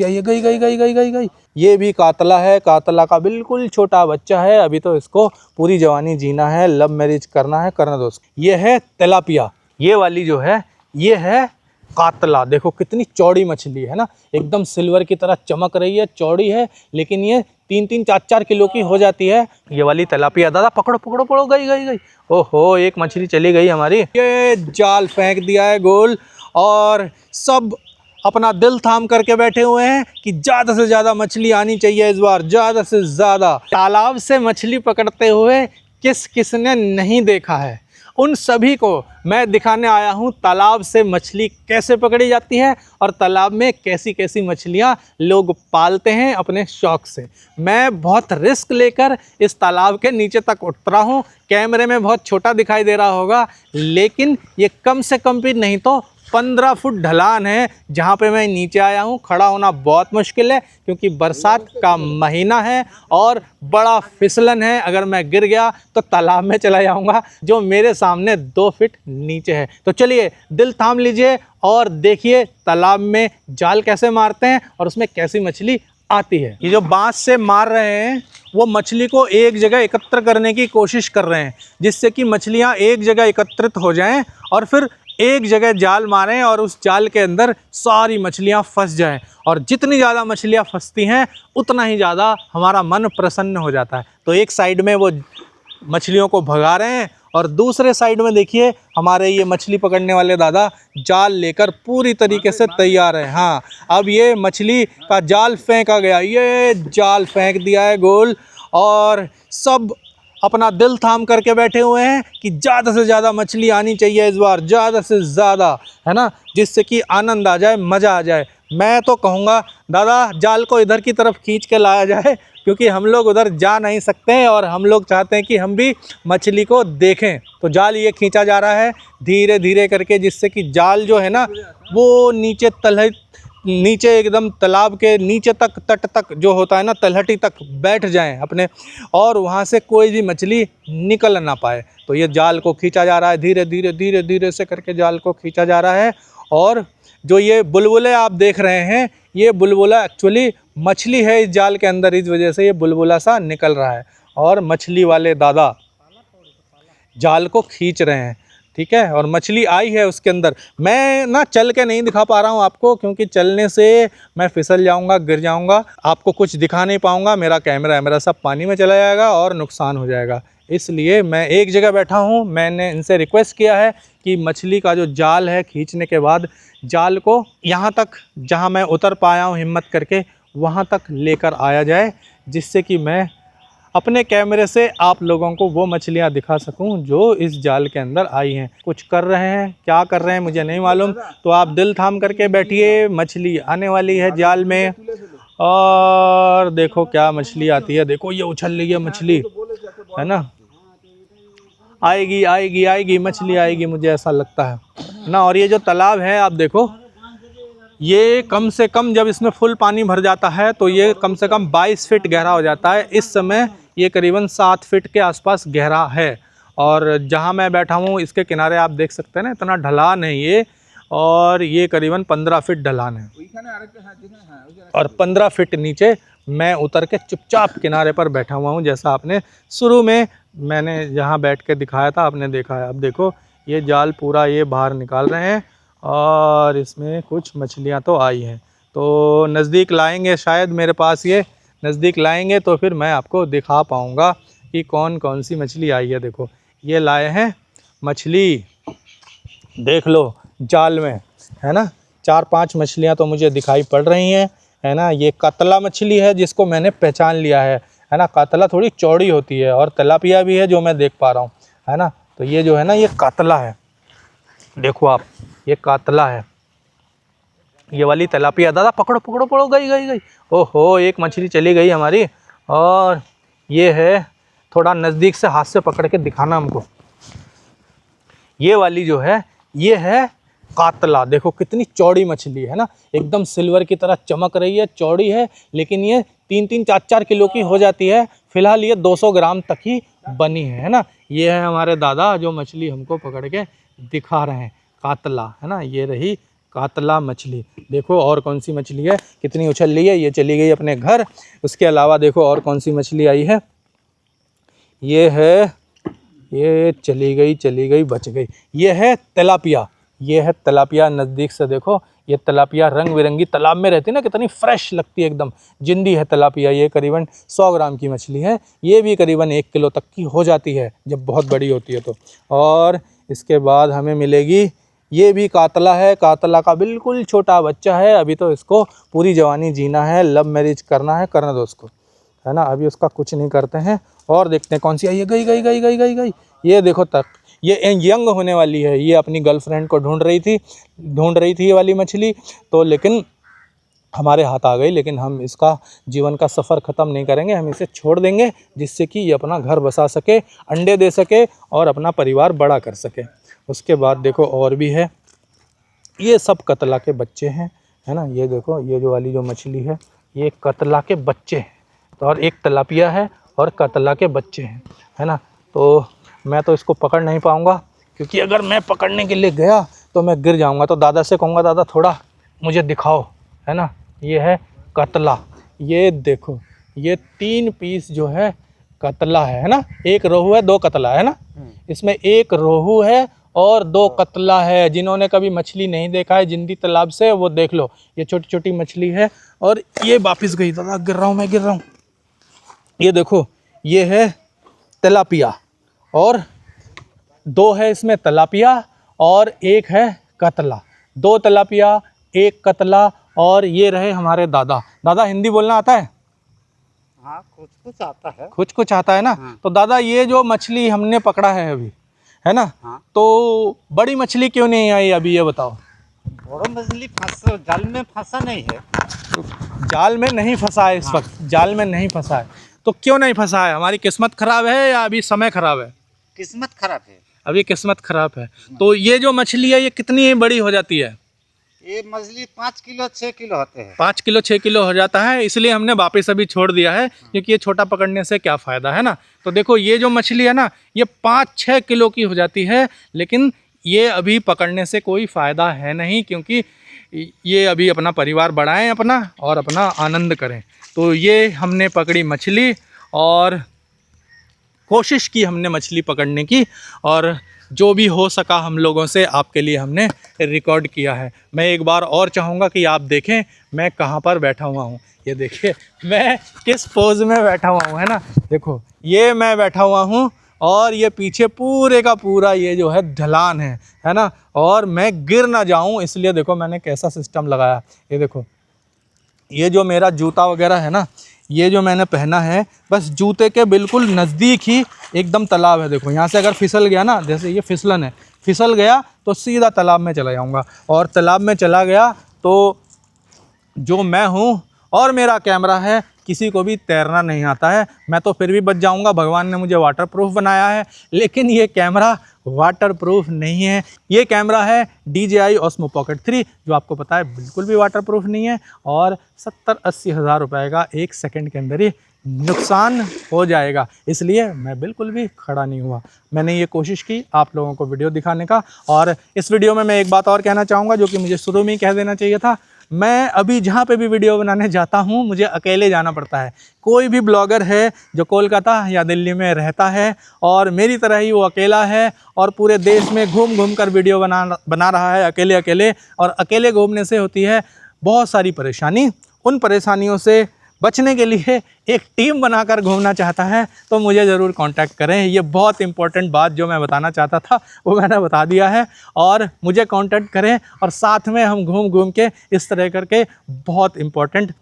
ये गई गई गई गई गई गई। ये भी कातला है, कातला का बिल्कुल छोटा बच्चा है। अभी तो इसको पूरी जवानी जीना है, लव मैरिज करना है, करना दोस्त। ये है तिलापिया। ये वाली जो है ये है कातला। देखो कितनी चौड़ी मछली है ना, एकदम सिल्वर की तरह चमक रही है, चौड़ी है, लेकिन ये 3-3 4-4 किलो की हो जाती है। ये वाली तिलापिया। दादा पकड़ो पकड़ो पकड़ो, गई गई गई। ओहो, एक मछली चली गई हमारी। ये जाल फेंक दिया है गोल, और सब अपना दिल थाम करके बैठे हुए हैं कि ज़्यादा से ज़्यादा मछली आनी चाहिए इस बार, ज़्यादा से ज़्यादा। तालाब से मछली पकड़ते हुए किस किसने नहीं देखा है, उन सभी को मैं दिखाने आया हूँ तालाब से मछली कैसे पकड़ी जाती है और तालाब में कैसी कैसी मछलियाँ लोग पालते हैं अपने शौक़ से। मैं बहुत रिस्क लेकर इस तालाब के नीचे तक उतरा हूँ। कैमरे में बहुत छोटा दिखाई दे रहा होगा, लेकिन ये कम से कम भी नहीं तो 15 फुट ढलान है जहाँ पे मैं नीचे आया हूँ। खड़ा होना बहुत मुश्किल है क्योंकि बरसात का महीना है और बड़ा फिसलन है। अगर मैं गिर गया तो तालाब में चला जाऊँगा जो मेरे सामने 2 फीट नीचे है। तो चलिए दिल थाम लीजिए और देखिए तालाब में जाल कैसे मारते हैं और उसमें कैसी मछली आती है। ये जो बांस से मार रहे हैं वो मछली को एक जगह एकत्र करने की कोशिश कर रहे हैं, जिससे कि मछलियाँ एक जगह एकत्रित हो जाएं और फिर एक जगह जाल मारें और उस जाल के अंदर सारी मछलियां फंस जाएं। और जितनी ज़्यादा मछलियां फंसती हैं उतना ही ज़्यादा हमारा मन प्रसन्न हो जाता है। तो एक साइड में वो मछलियों को भगा रहे हैं और दूसरे साइड में देखिए हमारे ये मछली पकड़ने वाले दादा जाल लेकर पूरी तरीके से तैयार हैं। हाँ, अब ये मछली का जाल फेंका गया, ये जाल फेंक दिया है गोल, और सब अपना दिल थाम करके बैठे हुए हैं कि ज़्यादा से ज़्यादा मछली आनी चाहिए इस बार, ज़्यादा से ज़्यादा, है ना, जिससे कि आनंद आ जाए, मज़ा आ जाए। मैं तो कहूँगा दादा जाल को इधर की तरफ खींच के लाया जाए क्योंकि हम लोग उधर जा नहीं सकते हैं और हम लोग चाहते हैं कि हम भी मछली को देखें। तो जाल ये खींचा जा रहा है धीरे धीरे करके, जिससे कि जाल जो है ना वो नीचे एकदम तालाब के नीचे तक, तट तक जो होता है ना, तलहटी तक बैठ जाएं अपने, और वहाँ से कोई भी मछली निकल ना पाए। तो ये जाल को खींचा जा रहा है धीरे धीरे धीरे धीरे से करके, जाल को खींचा जा रहा है। और जो ये बुलबुले आप देख रहे हैं, ये बुलबुला एक्चुअली मछली है इस जाल के अंदर, इस वजह से ये बुलबुला सा निकल रहा है और मछली वाले दादा जाल को खींच रहे हैं। ठीक है, और मछली आई है उसके अंदर। मैं ना चल के नहीं दिखा पा रहा हूँ आपको क्योंकि चलने से मैं फिसल जाऊँगा, गिर जाऊँगा, आपको कुछ दिखा नहीं पाऊँगा, मेरा कैमरा सब पानी में चला जाएगा और नुकसान हो जाएगा। इसलिए मैं एक जगह बैठा हूँ। मैंने इनसे रिक्वेस्ट किया है कि मछली का जो जाल है खींचने के बाद जाल को यहाँ तक जहाँ मैं उतर पाया हूँ हिम्मत करके वहाँ तक लेकर आया जाए, जिससे कि मैं अपने कैमरे से आप लोगों को वो मछलियाँ दिखा सकूं जो इस जाल के अंदर आई हैं। कुछ कर रहे हैं, क्या कर रहे हैं मुझे नहीं मालूम, तो आप दिल थाम करके बैठिए, मछली आने वाली है जाल में। और देखो क्या मछली आती है, देखो ये उछल रही है मछली, है ना, आएगी आएगी आएगी मछली आएगी, मुझे ऐसा लगता है ना। और ये जो तालाब है आप देखो, ये कम से कम जब इसमें फुल पानी भर जाता है तो ये कम से कम 22 फीट गहरा हो जाता है। इस समय ये करीबन 7 फीट के आसपास गहरा है। और जहाँ मैं बैठा हूँ इसके किनारे आप देख सकते हैं ना, इतना ढलान है ये, और ये करीबन 15 फीट ढलान है। और 15 फीट नीचे मैं उतर के चुपचाप किनारे पर बैठा हुआ हूँ, जैसा आपने शुरू में मैंने जहाँ बैठ के दिखाया था आपने देखा है। अब देखो ये जाल पूरा ये बाहर निकाल रहे हैं और इसमें कुछ मछलियाँ तो आई हैं। तो नज़दीक लाएंगे शायद, मेरे पास ये नज़दीक लाएंगे तो फिर मैं आपको दिखा पाऊँगा कि कौन कौन सी मछली आई है। देखो ये लाए हैं मछली, देख लो जाल में, है ना, 4-5 मछलियाँ तो मुझे दिखाई पड़ रही हैं, है ना। ये कातला मछली है जिसको मैंने पहचान लिया है ना। कातला थोड़ी चौड़ी होती है और तिलापिया भी है जो मैं देख पा रहा हूँ, है ना। तो ये जो है ना ये कातला है, देखो आप, ये कातला है। ये वाली तिलापिया। दादा पकड़ो पकड़ो पकड़ो, गई गई गई। ओहो, एक मछली चली गई हमारी। और ये है, थोड़ा नज़दीक से हाथ से पकड़ के दिखाना हमको। ये वाली जो है ये है कातला। देखो कितनी चौड़ी मछली है ना, एकदम सिल्वर की तरह चमक रही है, चौड़ी है, लेकिन ये 3-3 4-4 किलो की हो जाती है। फिलहाल ये 200 ग्राम तक ही बनी है ना। ये है हमारे दादा जो मछली हमको पकड़ के दिखा रहे हैं, कातला, है ना। ये रही कातला मछली। देखो और कौन सी मछली है, कितनी उछल रही है, ये चली गई अपने घर। उसके अलावा देखो और कौन सी मछली आई है, ये है, ये चली गई बच गई। ये है तिलापिया, ये है तिलापिया। नज़दीक से देखो, ये तिलापिया रंग बिरंगी तालाब में रहती है ना, कितनी फ्रेश लगती है, एकदम जिंदी है तिलापिया। ये करीबन 100 ग्राम की मछली है, ये भी करीबन 1 किलो तक की हो जाती है जब बहुत बड़ी होती है तो। और इसके बाद हमें मिलेगी, ये भी कातला है, कातला का बिल्कुल छोटा बच्चा है, अभी तो इसको पूरी जवानी जीना है, लव मैरिज करना है, करने दो उसको, है ना, अभी उसका कुछ नहीं करते हैं। और देखते हैं कौन सी आई है, गई। ये देखो तक, ये यंग होने वाली है, ये अपनी गर्लफ्रेंड को ढूंढ रही थी ये वाली मछली तो, लेकिन हमारे हाथ आ गई। लेकिन हम इसका जीवन का सफ़र ख़त्म नहीं करेंगे, हम इसे छोड़ देंगे, जिससे कि ये अपना घर बसा सके, अंडे दे सके और अपना परिवार बड़ा कर सके। उसके बाद देखो और भी है, ये सब कतला के बच्चे हैं, है ना। ये देखो, ये जो वाली जो मछली है, ये कतला के बच्चे हैं। तो और एक तिलापिया है और कतला के बच्चे हैं, है ना। तो मैं तो इसको पकड़ नहीं पाऊँगा, क्योंकि अगर मैं पकड़ने के लिए गया तो मैं गिर जाऊँगा। तो दादा से कहूँगा, दादा थोड़ा मुझे दिखाओ, है ना। ये है कतला, ये देखो, ये 3 पीस जो है कतला है ना। एक रोहू है, 2 कतला है ना, इसमें एक रोहू है और 2 कतला है। जिन्होंने कभी मछली नहीं देखा है जिंदी तालाब से, वो देख लो, ये छोटी छोटी मछली है। और ये वापस गई, दादा गिर रहा हूँ। ये देखो, ये है तिलापिया, और 2 है इसमें तिलापिया और एक है कतला। 2 तिलापिया, 1 कतला, और ये रहे हमारे दादा। दादा हिंदी बोलना आता है? हाँ, कुछ आता है, कुछ आता है ना। हाँ। तो दादा ये जो मछली हमने पकड़ा है अभी, है ना, हाँ। तो बड़ी मछली क्यों नहीं आई अभी, ये बताओ। बड़ा मछली जाल में फंसा नहीं है। जाल में नहीं फंसा है इस वक्त, जाल में नहीं फंसा है। तो क्यों नहीं फंसा है? हमारी किस्मत खराब है या अभी समय खराब है? किस्मत खराब है, अभी किस्मत खराब है। तो ये जो मछली है, ये कितनी बड़ी हो जाती है? ये मछली 5 किलो 6 किलो होते हैं। 5 किलो 6 किलो हो जाता है, इसलिए हमने वापस अभी छोड़ दिया है, क्योंकि ये छोटा पकड़ने से क्या फ़ायदा, है ना। तो देखो, ये जो मछली है ना, ये 5-6 किलो की हो जाती है, लेकिन ये अभी पकड़ने से कोई फ़ायदा है नहीं, क्योंकि ये अभी अपना परिवार बढ़ाएं अपना, और अपना आनंद करें। तो ये हमने पकड़ी मछली, और कोशिश की हमने मछली पकड़ने की, और जो भी हो सका हम लोगों से आपके लिए हमने रिकॉर्ड किया है। मैं एक बार और चाहूँगा कि आप देखें मैं कहाँ पर बैठा हुआ हूँ। ये देखिए मैं किस पोज में बैठा हुआ हूँ, है ना। देखो, ये मैं बैठा हुआ हूँ, और ये पीछे पूरे का पूरा ये जो है ढलान है ना। और मैं गिर ना जाऊँ, इसलिए देखो मैंने कैसा सिस्टम लगाया। ये देखो, ये जो मेरा जूता वगैरह है ना, ये जो मैंने पहना है, बस जूते के बिल्कुल नज़दीक ही एकदम तालाब है। देखो, यहाँ से अगर फिसल गया ना, जैसे ये फिसलन है, फिसल गया तो सीधा तालाब में चला जाऊँगा, और तालाब में चला गया तो जो मैं हूँ और मेरा कैमरा है, किसी को भी तैरना नहीं आता है। मैं तो फिर भी बच जाऊँगा, भगवान ने मुझे वाटरप्रूफ बनाया है, लेकिन ये कैमरा वाटरप्रूफ नहीं है। ये कैमरा है DJI Osmo Pocket 3, जो आपको पता है बिल्कुल भी वाटरप्रूफ नहीं है, और 70-80 हज़ार रुपये का 1 सेकंड के अंदर ही नुकसान हो जाएगा। इसलिए मैं बिल्कुल भी खड़ा नहीं हुआ। मैंने ये कोशिश की आप लोगों को वीडियो दिखाने का। और इस वीडियो में मैं एक बात और कहना चाहूँगा, जो कि मुझे शुरू में ही कह देना चाहिए था। मैं अभी जहाँ पे भी वीडियो बनाने जाता हूँ, मुझे अकेले जाना पड़ता है। कोई भी ब्लॉगर है जो कोलकाता या दिल्ली में रहता है और मेरी तरह ही वो अकेला है, और पूरे देश में घूम घूम कर वीडियो बना रहा है अकेले, और अकेले घूमने से होती है बहुत सारी परेशानी। उन परेशानियों से बचने के लिए एक टीम बनाकर घूमना चाहता है तो मुझे ज़रूर कांटेक्ट करें। ये बहुत इंपॉर्टेंट बात जो मैं बताना चाहता था वो मैंने बता दिया है, और मुझे कांटेक्ट करें, और साथ में हम घूम घूम के इस तरह करके बहुत इंपॉर्टेंट,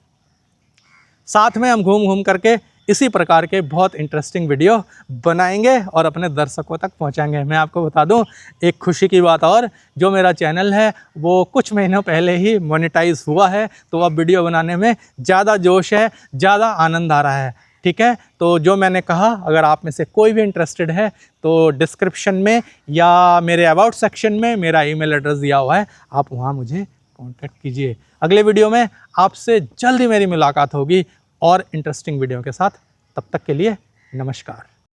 साथ में हम घूम घूम करके इसी प्रकार के बहुत इंटरेस्टिंग वीडियो बनाएंगे और अपने दर्शकों तक पहुंचाएंगे। मैं आपको बता दूं एक खुशी की बात और, जो मेरा चैनल है वो कुछ महीनों पहले ही मोनेटाइज हुआ है, तो अब वीडियो बनाने में ज़्यादा जोश है, ज़्यादा आनंद आ रहा है। ठीक है, तो जो मैंने कहा, अगर आप में से कोई भी इंटरेस्टेड है तो डिस्क्रिप्शन में या मेरे अबाउट सेक्शन में मेरा ईमेल एड्रेस दिया हुआ है, आप वहाँ मुझे कॉन्टैक्ट कीजिए। अगले वीडियो में आपसे जल्दी मेरी मुलाकात होगी और इंटरेस्टिंग वीडियो के साथ। तब तक के लिए नमस्कार।